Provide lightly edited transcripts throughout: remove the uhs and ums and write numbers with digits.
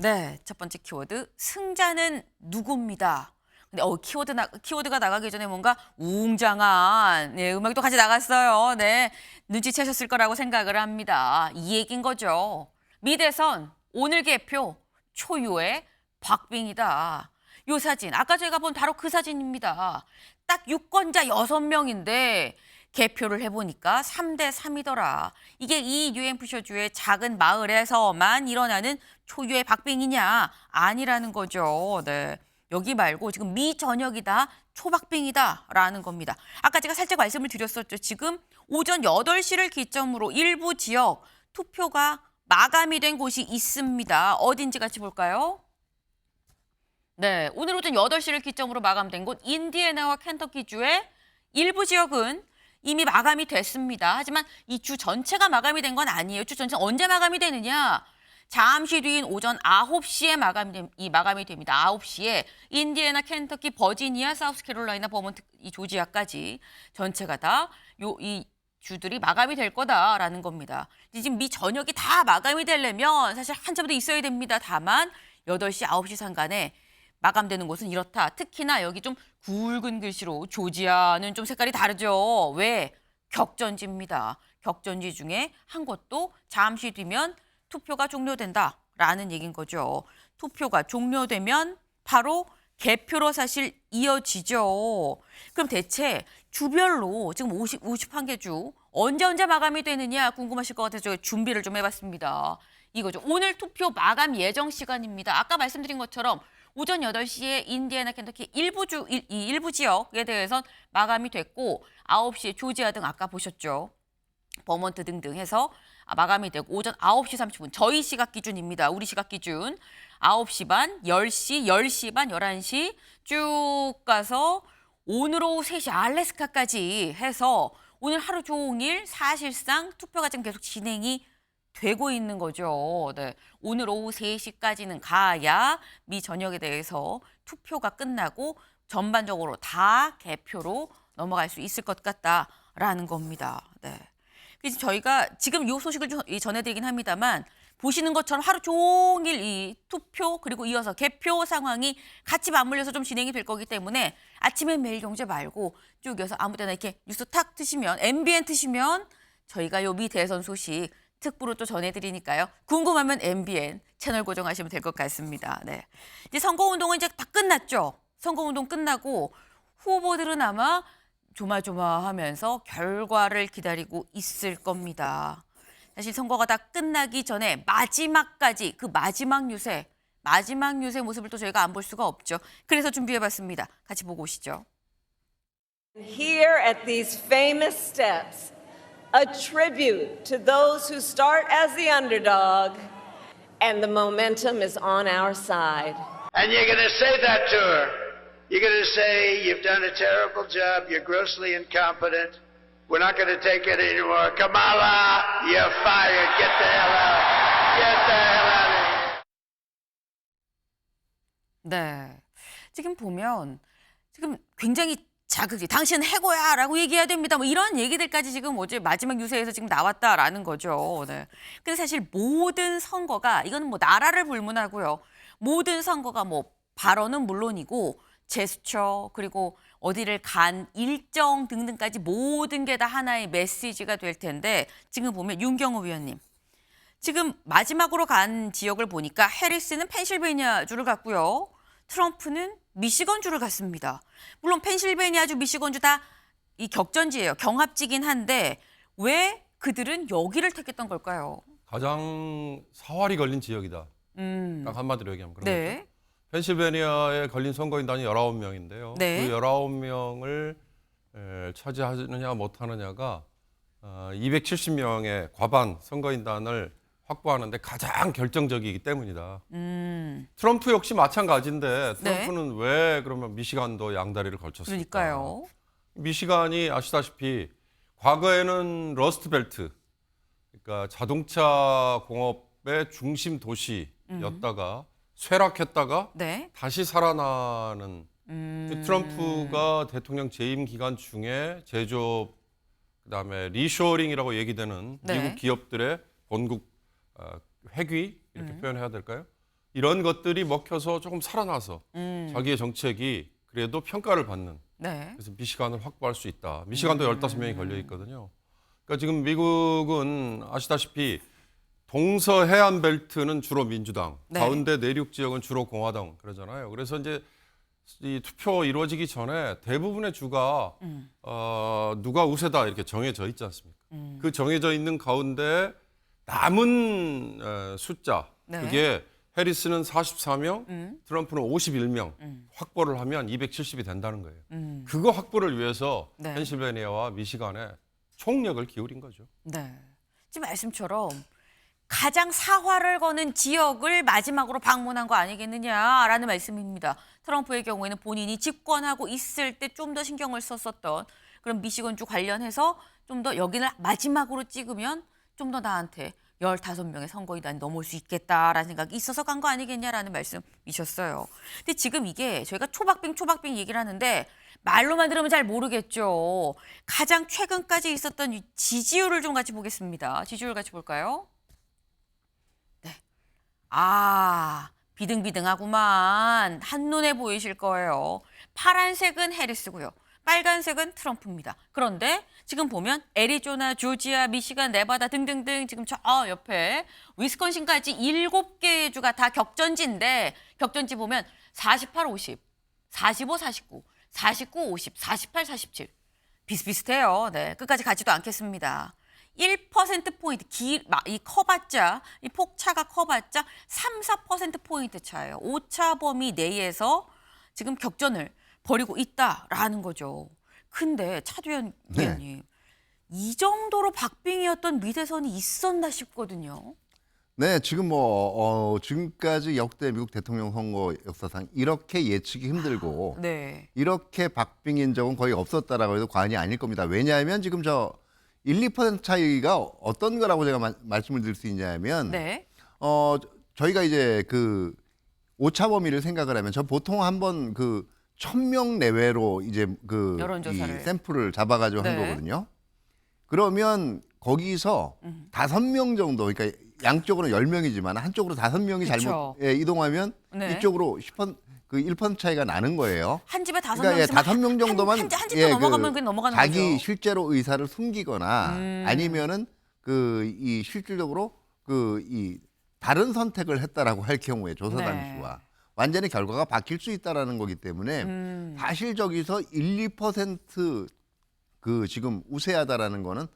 네, 첫 번째 키워드 승자는 누구입니다. 근데 키워드가 나가기 전에 뭔가 웅장한 음악도 같이 나갔어요. 네, 눈치채셨을 거라고 생각을 합니다. 이 얘기인 거죠. 미 대선 오늘 개표 초유의 박빙이다. 요 사진 아까 저희가 본 바로 그 사진입니다. 딱 유권자 6명인데 개표를 해보니까 3대3이더라. 이게 이 뉴햄프셔주의 작은 마을에서만 일어나는 초유의 박빙이냐? 아니라는 거죠. 네. 여기 말고 지금 미 전역이다, 초박빙이다라는 겁니다. 아까 제가 살짝 말씀을 드렸었죠. 지금 오전 8시를 기점으로 일부 지역 투표가 마감이 된 곳이 있습니다. 어딘지 같이 볼까요? 네, 오늘 오전 8시를 기점으로 마감된 곳 인디애나와 켄터키주의 일부 지역은 이미 마감이 됐습니다. 하지만 이 주 전체가 마감이 된 건 아니에요. 주 전체 언제 마감이 되느냐? 잠시 뒤인 오전 9시에 마감이 됩니다. 9시에 인디애나, 켄터키, 버지니아, 사우스캐롤라이나, 버몬트, 이 조지아까지 전체가 다 이 주들이 마감이 될 거다라는 겁니다. 지금 미 전역이 다 마감이 되려면 사실 한참 더 있어야 됩니다. 다만 8시, 9시 상간에 마감되는 곳은 이렇다. 특히나 여기 좀 굵은 글씨로 조지아는 좀 색깔이 다르죠. 왜? 격전지입니다. 격전지 중에 한 곳도 잠시 뒤면 투표가 종료된다라는 얘기인 거죠. 투표가 종료되면 바로 개표로 사실 이어지죠. 그럼 대체 주별로 지금 51개 주 언제 마감이 되느냐 궁금하실 것 같아서 준비를 좀 해봤습니다. 이거죠. 오늘 투표 마감 예정 시간입니다. 아까 말씀드린 것처럼 오전 8시에 인디애나, 켄터키 일부 지역에 대해선 마감이 됐고 9시에 조지아 등 아까 보셨죠. 버몬트 등등 해서 마감이 되고 오전 9시 30분 저희 시각 기준입니다. 우리 시각 기준 9시 반, 10시, 10시 반, 11시 쭉 가서 오늘 오후 3시 알래스카까지 해서 오늘 하루 종일 사실상 투표가 지금 계속 진행이 되고 있는 거죠. 네. 오늘 오후 3시까지는 가야 미 전역에 대해서 투표가 끝나고 전반적으로 다 개표로 넘어갈 수 있을 것 같다라는 겁니다. 네. 그래서 저희가 지금 이 소식을 좀 전해드리긴 합니다만 보시는 것처럼 하루 종일 이 투표 그리고 이어서 개표 상황이 같이 맞물려서 좀 진행이 될 거기 때문에 아침에 매일경제 말고 쭉 이어서 아무 때나 이렇게 뉴스 탁 트시면 MBN 트시면 저희가 요 미 대선 소식 특보로 또 전해드리니까요. 궁금하면 MBN 채널 고정하시면 될 것 같습니다. 네. 이제 선거운동은 이제 다 끝났죠. 선거운동 끝나고 후보들은 아마 조마조마하면서 결과를 기다리고 있을 겁니다. 사실 선거가 다 끝나기 전에 마지막까지 그 마지막 유세 모습을 또 저희가 안 볼 수가 없죠. 그래서 준비해봤습니다. 같이 보고 오시죠. Here at these famous steps, a tribute to those who start as the underdog, and the momentum is on our side. And you're going to say that to her. You're going to say, you've done a terrible job, you're grossly incompetent, we're not going to take it anymore. Kamala, you're fired. Get the hell out. Get the hell out of here. 네. 지금 보면 지금 굉장히 자극이 당신은 해고야라고 얘기해야 됩니다. 뭐 이런 얘기들까지 지금 어제 마지막 유세에서 지금 나왔다라는 거죠. 네. 근데 사실 모든 선거가 이건 뭐 나라를 불문하고요. 모든 선거가 뭐 발언은 물론이고 제스처 그리고 어디를 간 일정 등등까지 모든 게 다 하나의 메시지가 될 텐데 지금 보면 윤경호 위원님 지금 마지막으로 간 지역을 보니까 해리스는 펜실베이니아주를 갔고요. 트럼프는 미시건주를 갔습니다. 물론 펜실베이니아주, 미시건주 다 이 격전지예요. 경합지긴 한데 왜 그들은 여기를 택했던 걸까요? 가장 사활이 걸린 지역이다. 딱 한마디로 얘기하면 그런 네. 거죠. 펜실베니아에 걸린 선거인단이 19명인데요. 네. 그 19명을 차지하느냐 못하느냐가 270명의 과반 선거인단을 확보하는데 가장 결정적이기 때문이다. 트럼프 역시 마찬가지인데 트럼프는 왜 그러면 미시간도 양다리를 걸쳤을까? 그러니까요. 미시간이 아시다시피 과거에는 러스트벨트, 그러니까 자동차 공업의 중심 도시였다가 쇠락했다가 네. 다시 살아나는 트럼프가 대통령 재임 기간 중에 제조업 그다음에 리쇼어링이라고 얘기되는 네. 미국 기업들의 본국 회귀 이렇게 표현해야 될까요? 이런 것들이 먹혀서 조금 살아나서 자기의 정책이 그래도 평가를 받는 네. 그래서 미시간을 확보할 수 있다. 미시간도 15명이 걸려 있거든요. 그러니까 지금 미국은 아시다시피 동서해안 벨트는 주로 민주당, 네. 가운데 내륙 지역은 주로 공화당 그러잖아요. 그래서 이제 이 투표 이루어지기 전에 대부분의 주가 누가 우세다 이렇게 정해져 있지 않습니까? 그 정해져 있는 가운데 남은 숫자 네. 그게 해리스는 44명, 트럼프는 51명 확보를 하면 270이 된다는 거예요. 그거 확보를 위해서 네. 펜실베니아와 미시간에 총력을 기울인 거죠. 네. 지금 말씀처럼 가장 사활을 거는 지역을 마지막으로 방문한 거 아니겠느냐라는 말씀입니다. 트럼프의 경우에는 본인이 집권하고 있을 때 좀 더 신경을 썼었던 그런 미시건주 관련해서 좀 더 여기를 마지막으로 찍으면 좀 더 나한테 15명의 선거인단이 넘을 수 있겠다라는 생각이 있어서 간 거 아니겠냐라는 말씀이셨어요. 근데 지금 이게 저희가 초박빙 얘기를 하는데 말로만 들으면 잘 모르겠죠. 가장 최근까지 있었던 이 지지율을 좀 같이 보겠습니다. 지지율 같이 볼까요? 네. 아, 비등비등하구만. 한눈에 보이실 거예요. 파란색은 해리스고요. 빨간색은 트럼프입니다. 그런데 지금 보면 애리조나, 조지아, 미시간, 네바다 등등등 지금 저 옆에 위스콘신까지 7개의 주가 다 격전지인데 격전지 보면 48, 50, 45, 49, 49, 50, 48, 47 비슷비슷해요. 네, 끝까지 가지도 않겠습니다. 1%포인트, 이 커봤자, 이 폭차가 커봤자 3, 4%포인트 차예요. 오차 범위 내에서 지금 격전을 벌이고 있다라는 거죠. 근데 차두현 의원님, 이 정도로 박빙이었던 미대선이 있었나 싶거든요. 네, 지금 지금까지 역대 미국 대통령 선거 역사상 이렇게 예측이 힘들고 네. 이렇게 박빙인 적은 거의 없었다라고 해도 과언이 아닐 겁니다. 왜냐하면 지금 1~2% 차이가 어떤 거라고 제가 말씀을 드릴 수 있냐면 네. 저희가 이제 그 오차 범위를 생각을 하면 저 보통 한번 1,000명 내외로 이제 이 여론조사를. 샘플을 잡아가지고 한 네. 거거든요. 그러면 거기서 5명 정도, 그러니까 양쪽으로 10명이지만 한쪽으로 5명이 그쵸. 잘못 이동하면 네. 이쪽으로 1% 차이가 나는 거예요. 한 집에 5명 그러니까 있으면 5명 정도만 한 집도 넘어가면 그냥 넘어가는 자기 거죠. 실제로 의사를 숨기거나 아니면은 이 실질적으로 이 다른 선택을 했다라고 할 경우에 조사 네. 당시와 완전히 결과가 바뀔 수 있다라는 거기 때문에 사실 저기서 1~2% 지금 우세하다라는 거는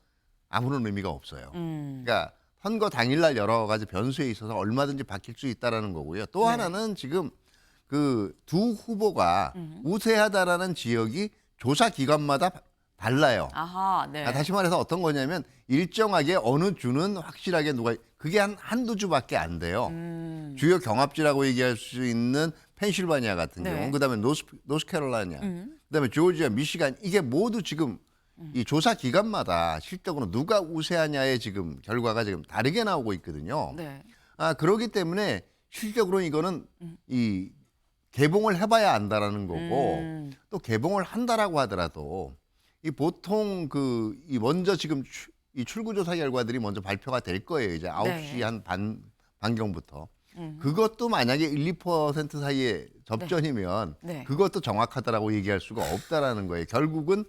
아무런 의미가 없어요. 그러니까 선거 당일날 여러 가지 변수에 있어서 얼마든지 바뀔 수 있다라는 거고요. 또 네. 하나는 지금 두 후보가 우세하다라는 지역이 조사 기관마다 달라요. 아하, 네. 다시 말해서 어떤 거냐면 일정하게 어느 주는 확실하게 그게 한두 주밖에 안 돼요. 주요 경합지라고 얘기할 수 있는 펜실바니아 같은 네. 경우, 그다음에 노스캐롤라이나, 그다음에 조지아, 미시간 이게 모두 지금 이 조사 기관마다 실적으로 누가 우세하냐의 지금 결과가 지금 다르게 나오고 있거든요. 네. 그렇기 때문에 실적으로 이거는 이 개봉을 해봐야 안다라는 거고 또 개봉을 한다라고 하더라도 이 보통 이 먼저 지금 이 출구조사 결과들이 먼저 발표가 될 거예요. 이제 9시 한 반경부터. 그것도 만약에 1~2% 사이의 접전이면 네. 그것도 정확하다라고 얘기할 수가 없다라는 거예요. 결국은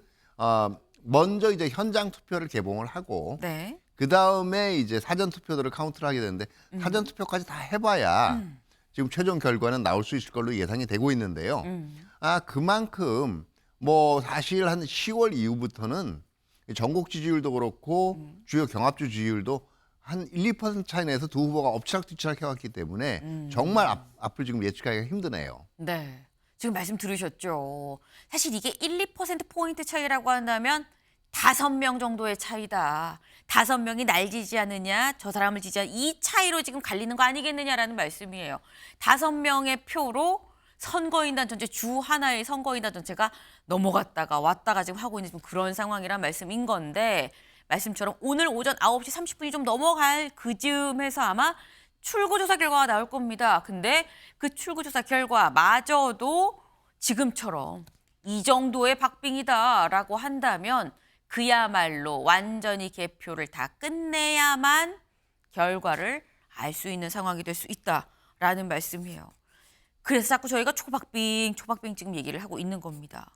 먼저 이제 현장 투표를 개봉을 하고 네. 그 다음에 이제 사전 투표들을 카운트를 하게 되는데 사전 투표까지 다 해봐야 지금 최종 결과는 나올 수 있을 걸로 예상이 되고 있는데요. 그만큼 사실 한 10월 이후부터는 전국 지지율도 그렇고 주요 경합주 지지율도 한 1~2% 차이 내에서 두 후보가 엎치락뒤치락 해왔기 때문에 정말 앞을 지금 예측하기가 힘드네요. 네. 지금 말씀 들으셨죠. 사실 이게 1~2%포인트 차이라고 한다면 5명 정도의 차이다. 5명이 날 지지하느냐, 저 사람을 지지하느냐, 이 차이로 지금 갈리는 거 아니겠느냐라는 말씀이에요. 5명의 표로 선거인단 전체 주 하나의 선거인단 전체가 넘어갔다가 왔다가 지금 하고 있는 그런 상황이란 말씀인 건데 말씀처럼 오늘 오전 9시 30분이 좀 넘어갈 그쯤에서 아마 출구조사 결과가 나올 겁니다. 근데 그 출구조사 결과마저도 지금처럼 이 정도의 박빙이다라고 한다면 그야말로 완전히 개표를 다 끝내야만 결과를 알 수 있는 상황이 될 수 있다. 라는 말씀이에요. 그래서 자꾸 저희가 초박빙 지금 얘기를 하고 있는 겁니다.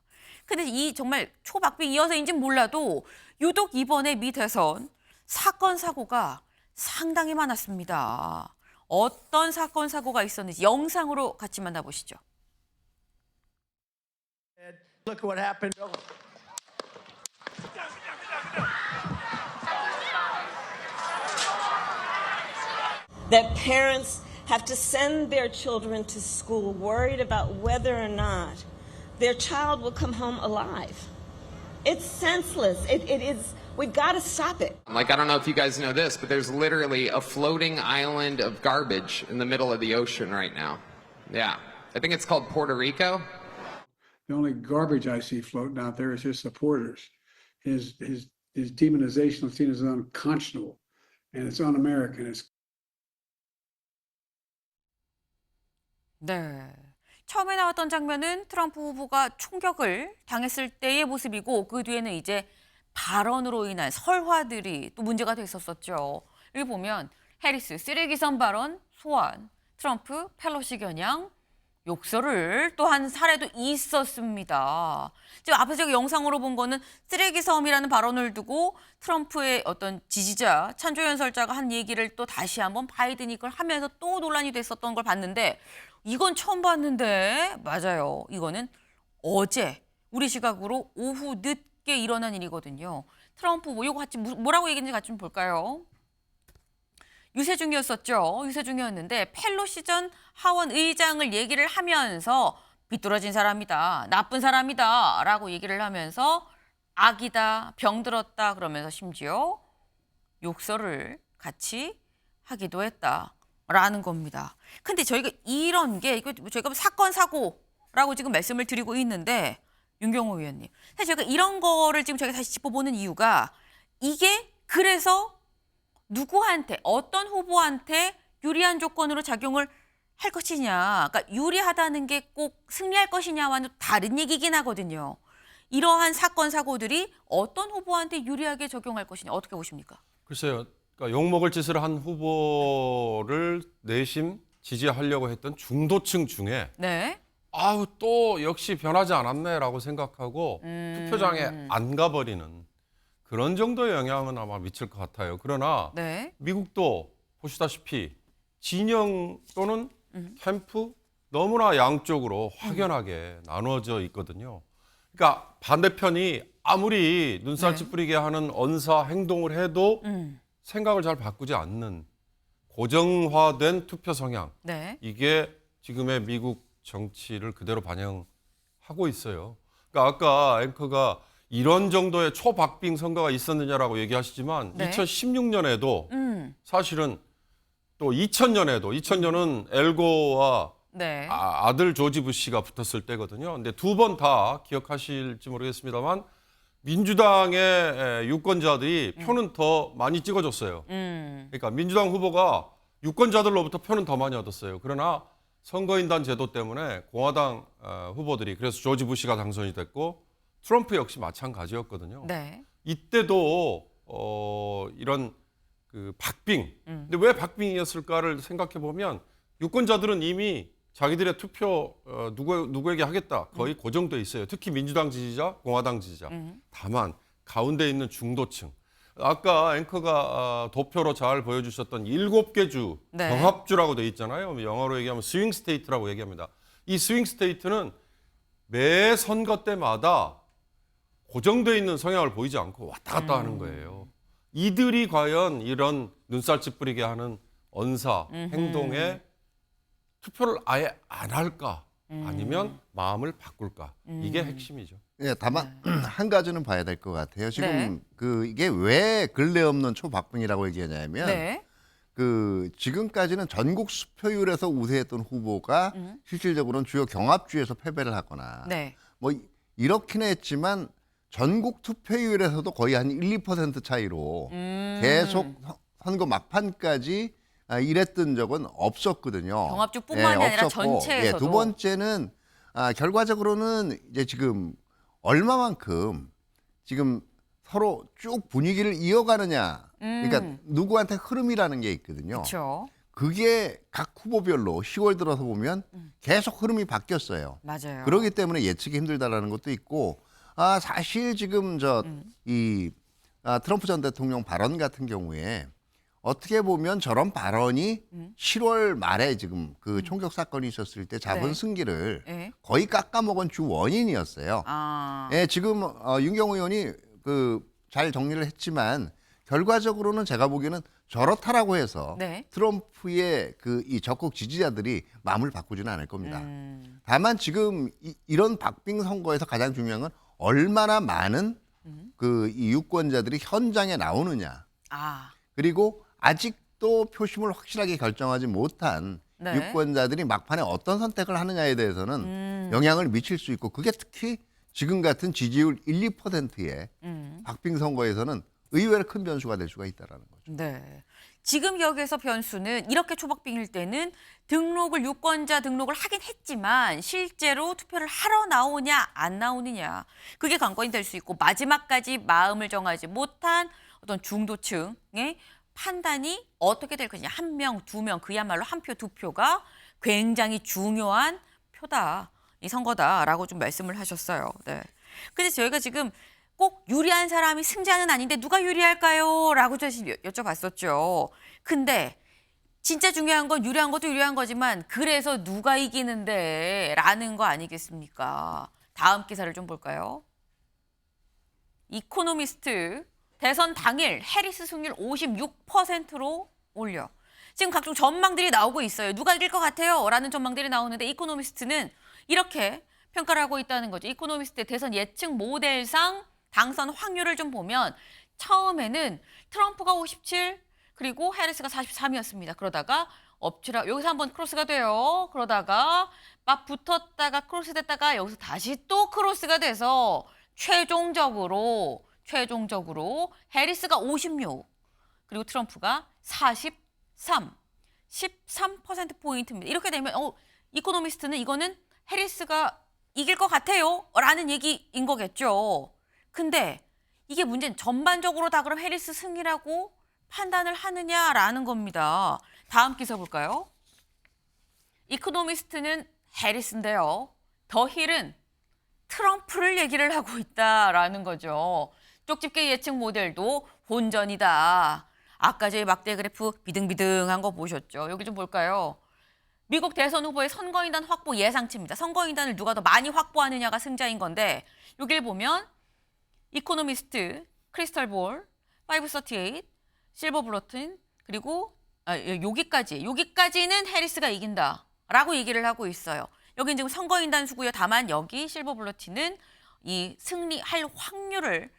근데 이 정말 초박빙 이어서인지는 몰라도 유독 이번에 미 대선 사건 사고가 상당히 많았습니다. 어떤 사건 사고가 있었는지 영상으로 같이 만나보시죠. Look what happened. That parents have to send their children to school worried about whether or not their child will come home alive. It's senseless. It is, we've got to stop it. Like, I don't know if you guys know this, but there's literally a floating island of garbage in the middle of the ocean right now. Yeah. I think it's called Puerto Rico. The only garbage I see floating out there is his supporters. His demonization of Tina is unconscionable, and it's un-American. It's 네. 처음에 나왔던 장면은 트럼프 후보가 총격을 당했을 때의 모습이고 그 뒤에는 이제 발언으로 인한 설화들이 또 문제가 됐었었죠. 여기 보면 해리스 쓰레기선 발언 소환, 트럼프 펠로시 겨냥, 욕설을 또 한 사례도 있었습니다. 지금 앞에서 저기 영상으로 본 거는 쓰레기섬이라는 발언을 두고 트럼프의 어떤 지지자, 찬조 연설자가 한 얘기를 또 다시 한번 바이든이 그걸 하면서 또 논란이 됐었던 걸 봤는데 이건 처음 봤는데 맞아요. 이거는 어제 우리 시각으로 오후 늦게 일어난 일이거든요. 트럼프 후보 이거 같이 뭐라고 얘기했는지 같이 좀 볼까요? 유세중이었었죠. 유세중이었는데 펠로시 전 하원 의장을 얘기를 하면서 비뚤어진 사람이다. 나쁜 사람이다. 라고 얘기를 하면서 악이다. 병들었다. 그러면서 심지어 욕설을 같이 하기도 했다. 라는 겁니다. 근데 저희가 이런 게 이거 저희가 사건 사고라고 지금 말씀을 드리고 있는데 윤경호 의원님. 사실 저희가 이런 거를 지금 저희가 다시 짚어보는 이유가 이게 그래서 누구한테 어떤 후보한테 유리한 조건으로 작용을 할 것이냐. 그러니까 유리하다는 게 꼭 승리할 것이냐와는 다른 얘기긴 하거든요. 이러한 사건 사고들이 어떤 후보한테 유리하게 적용할 것이냐. 어떻게 보십니까? 글쎄요. 그러니까 욕먹을 짓을 한 후보를 내심 지지하려고 했던 중도층 중에 네. 아우 또 역시 변하지 않았네라고 생각하고 투표장에 안 가버리는 그런 정도의 영향은 아마 미칠 것 같아요. 그러나 네. 미국도 보시다시피 진영 또는 캠프 너무나 양쪽으로 확연하게 나누어져 있거든요. 그러니까 반대편이 아무리 눈살 찌푸리게 하는 언사 행동을 해도 생각을 잘 바꾸지 않는 고정화된 투표 성향. 네. 이게 지금의 미국 정치를 그대로 반영하고 있어요. 그러니까 아까 앵커가 이런 정도의 초박빙 선거가 있었느냐라고 얘기하시지만 네. 2016년에도 사실은 또 2000년은 엘고와 네. 아들 조지 부시가 붙었을 때거든요. 근데 두 번 다 기억하실지 모르겠습니다만 민주당의 유권자들이 표는 더 많이 찍어줬어요. 그러니까 민주당 후보가 유권자들로부터 표는 더 많이 얻었어요. 그러나 선거인단 제도 때문에 공화당 후보들이 그래서 조지 부시가 당선이 됐고 트럼프 역시 마찬가지였거든요. 네. 이때도 이런 그 박빙. 근데 왜 박빙이었을까를 생각해 보면 유권자들은 이미 자기들의 투표 누구에게 하겠다 거의 고정돼 있어요. 특히 민주당 지지자, 공화당 지지자. 다만 가운데 있는 중도층. 아까 앵커가 도표로 잘 보여주셨던 7개 주 네. 경합주라고 돼 있잖아요. 영어로 얘기하면 스윙 스테이트라고 얘기합니다. 이 스윙 스테이트는 매 선거 때마다 고정돼 있는 성향을 보이지 않고 왔다 갔다 하는 거예요. 이들이 과연 이런 눈살 찌푸리게 하는 언사, 행동에 투표를 아예 안 할까? 아니면 마음을 바꿀까? 이게 핵심이죠. 예, 다만 한 가지는 봐야 될 것 같아요. 지금 네. 그 이게 왜 근래 없는 초박빙이라고 얘기하냐면 네. 그 지금까지는 전국 수표율에서 우세했던 후보가 실질적으로는 주요 경합주에서 패배를 하거나 네. 뭐 이렇긴 했지만 전국 투표율에서도 거의 한 1, 2% 차이로 계속 선거 막판까지 이랬던 적은 없었거든요. 경합주뿐만이 아니라 전체에서도. 두 번째는 결과적으로는 이제 지금 얼마만큼 지금 서로 쭉 분위기를 이어가느냐. 그러니까 누구한테 흐름이라는 게 있거든요. 그렇죠. 그게 각 후보별로 10월 들어서 보면 계속 흐름이 바뀌었어요. 맞아요. 그렇기 때문에 예측이 힘들다라는 것도 있고, 사실 지금 트럼프 전 대통령 발언 같은 경우에 어떻게 보면 저런 발언이 7월 말에 지금 그 총격 사건이 있었을 때 잡은 네. 승기를 네. 거의 깎아먹은 주 원인이었어요. 예, 지금 윤경호 의원이 잘 정리를 했지만 결과적으로는 제가 보기에는 저렇다라고 해서 네. 트럼프의 이 적극 지지자들이 마음을 바꾸지는 않을 겁니다. 다만 지금 이런 박빙 선거에서 가장 중요한 건 얼마나 많은 이 유권자들이 현장에 나오느냐. 아, 그리고 아직도 표심을 확실하게 결정하지 못한 네. 유권자들이 막판에 어떤 선택을 하느냐에 대해서는 영향을 미칠 수 있고, 그게 특히 지금 같은 지지율 1, 2%의 박빙 선거에서는 의외로 큰 변수가 될 수가 있다라는 거죠. 네. 지금 여기에서 변수는 이렇게 초박빙일 때는 유권자 등록을 하긴 했지만 실제로 투표를 하러 나오냐 안 나오느냐, 그게 관건이 될 수 있고, 마지막까지 마음을 정하지 못한 어떤 중도층의 판단이 어떻게 될 것이냐. 1명, 2명, 그야말로 1표, 2표가 굉장히 중요한 표다. 이 선거다라고 좀 말씀을 하셨어요. 네. 근데 저희가 지금 꼭 유리한 사람이 승자는 아닌데 누가 유리할까요? 라고 여쭤봤었죠. 근데 진짜 중요한 건 유리한 것도 유리한 거지만 그래서 누가 이기는데 라는 거 아니겠습니까? 다음 기사를 좀 볼까요? 이코노미스트 대선 당일 해리스 승률 56%로 올려. 지금 각종 전망들이 나오고 있어요. 누가 이길 것 같아요? 라는 전망들이 나오는데 이코노미스트는 이렇게 평가를 하고 있다는 거죠. 이코노미스트의 대선 예측 모델상 당선 확률을 좀 보면 처음에는 트럼프가 57 그리고 해리스가 43이었습니다. 그러다가 엎치라 여기서 한번 크로스가 돼요. 그러다가 막 붙었다가 크로스 됐다가 여기서 다시 또 크로스가 돼서 최종적으로 해리스가 56 그리고 트럼프가 43 13%포인트입니다. 이렇게 되면 이코노미스트는 이거는 해리스가 이길 것 같아요 라는 얘기인 거겠죠. 근데 이게 문제는 전반적으로 다 그럼 해리스 승이라고 판단을 하느냐라는 겁니다. 다음 기사 볼까요? 이코노미스트는 해리스인데요. 더 힐은 트럼프를 얘기를 하고 있다라는 거죠. 쪽집게 예측 모델도 혼전이다. 아까 저희 막대 그래프 비등비등한 거 보셨죠? 여기 좀 볼까요? 미국 대선 후보의 선거인단 확보 예상치입니다. 선거인단을 누가 더 많이 확보하느냐가 승자인 건데 여기를 보면 이코노미스트, 크리스탈볼, 538, 실버 블러튼 그리고 여기까지는 해리스가 이긴다라고 얘기를 하고 있어요. 여긴 지금 선거인단 수고요. 다만 여기 실버 블러틴은 이 승리할 확률을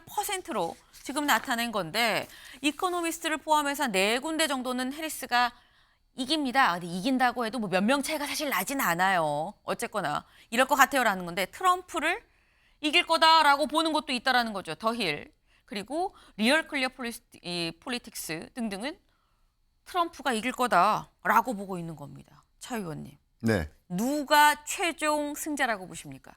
퍼센트로 지금 나타낸 건데 이코노미스트를 포함해서 4군데 정도는 해리스가 이깁니다. 근데 이긴다고 해도 뭐 몇 명 차이가 사실 나진 않아요. 어쨌거나 이럴 것 같아요라는 건데 트럼프를 이길 거다라고 보는 것도 있다라는 거죠. 더 힐. 그리고 리얼 클리어 폴리틱스 등등은 트럼프가 이길 거다라고 보고 있는 겁니다. 차 의원님. 네. 누가 최종 승자라고 보십니까?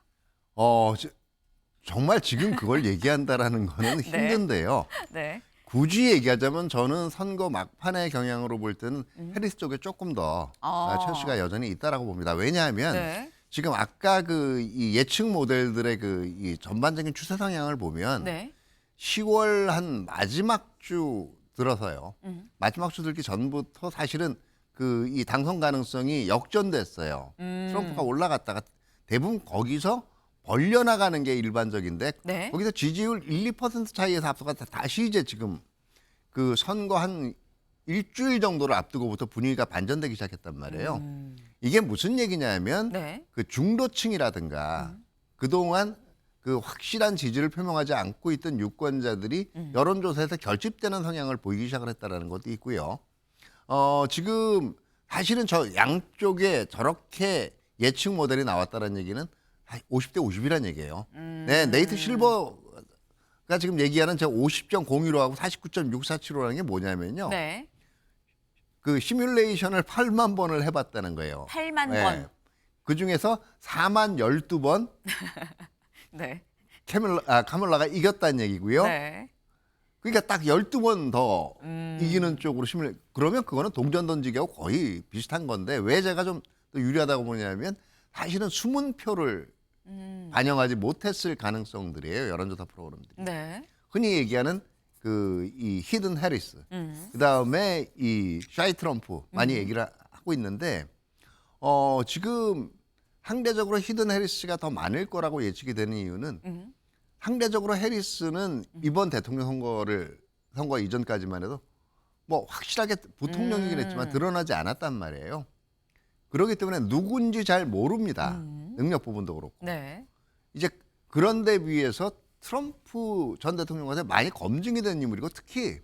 정말 지금 그걸 얘기한다라는 거는 네. 힘든데요. 네. 굳이 얘기하자면 저는 선거 막판의 경향으로 볼 때는 해리스 쪽에 조금 더 철수가 여전히 있다라고 봅니다. 왜냐하면 네. 지금 아까 이 예측 모델들의 이 전반적인 추세 성향을 보면 네. 10월 한 마지막 주 들어서요. 마지막 주 들기 전부터 사실은 이 당선 가능성이 역전됐어요. 트럼프가 올라갔다가 대부분 거기서 벌려나가는 게 일반적인데 네. 거기서 지지율 1, 2% 차이에서 앞서가다 다시 이제 지금 선거 한 일주일 정도를 앞두고부터 분위기가 반전되기 시작했단 말이에요. 이게 무슨 얘기냐면 네. 중도층이라든가 그동안 확실한 지지를 표명하지 않고 있던 유권자들이 여론조사에서 결집되는 성향을 보이기 시작을 했다는 것도 있고요. 지금 사실은 저 양쪽에 저렇게 예측 모델이 나왔다는 얘기는 50대 50이란 얘기예요. 네, 네이트 실버가 지금 얘기하는 저 50.01호하고 49.647호라는 게 뭐냐면요. 네. 시뮬레이션을 8만 번을 해봤다는 거예요. 8만 네. 번. 그 중에서 4만 12번 네. 카밀라가 이겼다는 얘기고요. 네. 그러니까 딱 12번 더 이기는 쪽으로 힘을 그러면 그거는 동전 던지기하고 거의 비슷한 건데 왜 제가 좀 더 유리하다고 보냐면 사실은 숨은 표를 반영하지 못했을 가능성들이에요. 여론조사 프로그램들이. 네. 흔히 얘기하는 그 이 히든 해리스, 그다음에 이 샤이 트럼프 많이 얘기를 하고 있는데 지금 상대적으로 히든 해리스가 더 많을 거라고 예측이 되는 이유는 상대적으로 해리스는 이번 대통령 선거 이전까지만 해도 뭐 확실하게 부통령이긴 했지만 드러나지 않았단 말이에요. 그렇기 때문에 누군지 잘 모릅니다. 능력 부분도 그렇고. 네. 이제 그런 데 비해서 트럼프 전 대통령한테 많이 검증이 된 인물이고 특히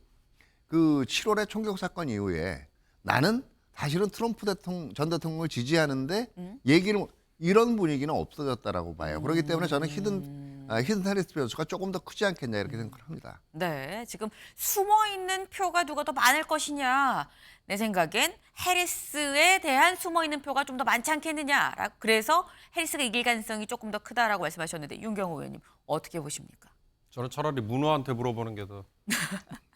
그 7월의 총격 사건 이후에 나는 사실은 트럼프 전 대통령을 지지하는데 얘기를 이런 분위기는 없어졌다라고 봐요. 그렇기 때문에 저는 히든 해리스 변수가 조금 더 크지 않겠냐 이렇게 생각을 합니다. 네, 지금 숨어 있는 표가 누가 더 많을 것이냐. 내 생각엔 해리스에 대한 숨어 있는 표가 좀 더 많지 않겠느냐. 그래서 해리스가 이길 가능성이 조금 더 크다라고 말씀하셨는데 윤경호 의원님 어떻게 보십니까? 저는 차라리 문호한테 물어보는 게 더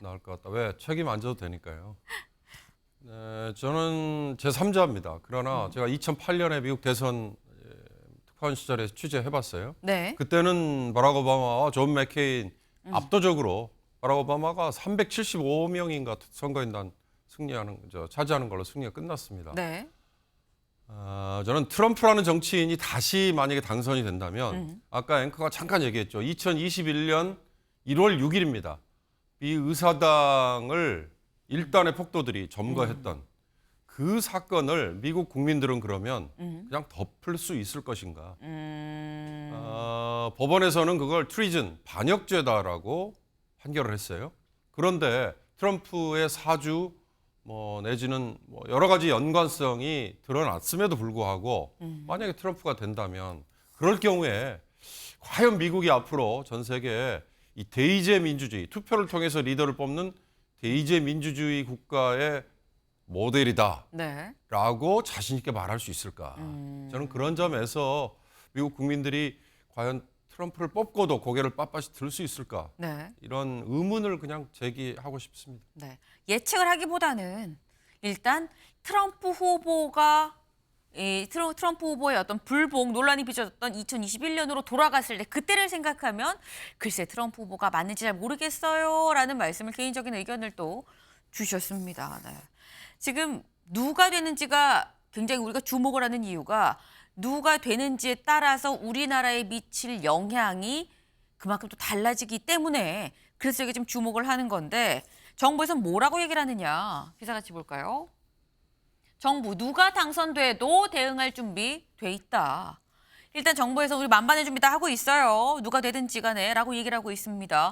나을 것 같다. 왜? 책임 안 져도 되니까요. 네, 저는 제3자입니다. 그러나 제가 2008년에 미국 대선 특파원 시절에 취재해봤어요. 네. 그때는 바락 오바마와 존 맥케인 압도적으로 바락 오바마가 375명인가 선거인단 차지하는 걸로 승리가 끝났습니다. 네. 저는 트럼프라는 정치인이 다시 만약에 당선이 된다면 아까 앵커가 잠깐 얘기했죠. 2021년 1월 6일입니다. 미 의사당을 일단의 폭도들이 점거했던 그 사건을 미국 국민들은 그러면 그냥 덮을 수 있을 것인가. 법원에서는 그걸 트리즌, 반역죄다라고 판결을 했어요. 그런데 트럼프의 사주 내지는 여러 가지 연관성이 드러났음에도 불구하고 만약에 트럼프가 된다면 그럴 경우에 과연 미국이 앞으로 전 세계에 이 대의제 민주주의, 투표를 통해서 리더를 뽑는 대의제 민주주의 국가의 모델이다 네. 라고 자신 있게 말할 수 있을까. 저는 그런 점에서 미국 국민들이 과연 트럼프를 뽑고도 고개를 빳빳이 들 수 있을까. 네. 이런 의문을 그냥 제기하고 싶습니다. 네. 예측을 하기보다는 일단 트럼프 후보가 트럼프 후보의 어떤 불복 논란이 빚어졌던 2021년으로 돌아갔을 때 그때를 생각하면 글쎄 트럼프 후보가 맞는지 잘 모르겠어요라는 말씀을 개인적인 의견을 또 주셨습니다. 네. 지금 누가 되는지가 굉장히 우리가 주목을 하는 이유가 누가 되는지에 따라서 우리나라에 미칠 영향이 그만큼 또 달라지기 때문에 그래서 이게 좀 주목을 하는 건데 정부에서는 뭐라고 얘기를 하느냐 기사 같이 볼까요? 정부 누가 당선돼도 대응할 준비 돼 있다. 일단 정부에서 우리 만반의 준비 다 하고 있어요. 누가 되든지 간에 라고 얘기를 하고 있습니다.